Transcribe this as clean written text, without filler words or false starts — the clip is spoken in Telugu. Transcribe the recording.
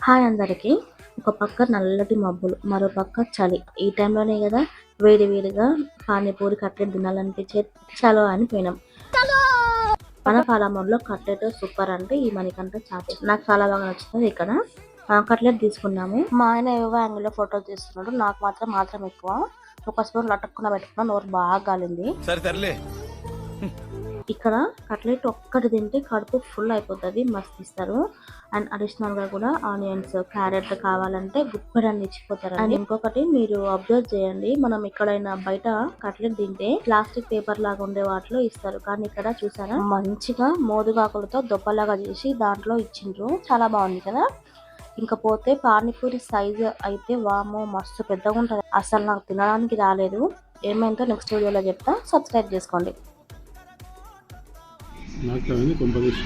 హాయ్ అందరికి. ఒక పక్క నల్లటి మబ్బులు, మరో పక్క చలి. ఈ టైంలోనే కదా వేడి వేడిగా పానీపూరి కట్లెట్ తినాలనిపించే. చలో అని పోయినాం. మన పాలమూరులో కట్లెట్ సూపర్ అంటే ఈ మణికంఠ చాట్. నాకు చాలా బాగా నచ్చుతుంది. ఇక్కడ కట్లెట్ తీసుకున్నాము. మా ఆయన ఏవో యాంగిల్లో ఫోటో తీస్తున్నాడు. నాకు మాత్రం ఎక్కువ. ఒక స్పూన్ లటక్కున పెట్టుకున్నా, నోరు బాగా గాలింది. ఇక్కడ కట్లెట్ ఒక్కటి తింటే కడుపు ఫుల్ అయిపోతుంది. మస్తు ఇస్తారు. అండ్ అడిషనల్ గా కూడా ఆనియన్స్, క్యారెట్ కావాలంటే గుప్పెడన్ని ఇచ్చిపోతారు. అండ్ ఇంకొకటి మీరు అబ్జర్వ్ చేయండి, మనం ఎక్కడైనా బయట కట్లెట్ తింటే ప్లాస్టిక్ పేపర్ లాగా ఉండే వాటిలో ఇస్తారు. కానీ ఇక్కడ చూసారా, మంచిగా మోదుగాకులతో దొప్పలాగా చేసి దాంట్లో ఇచ్చిండ్రు. చాలా బాగుంది కదా. ఇంకపోతే పానీపూరి సైజు అయితే వామో మస్తు పెద్దగా ఉంటుంది. అసలు నాకు తినడానికి రాలేదు. ఏమైందో నెక్స్ట్ వీడియోలో చెప్తా. సబ్స్క్రైబ్ చేసుకోండి. నాకు కొంపదీసి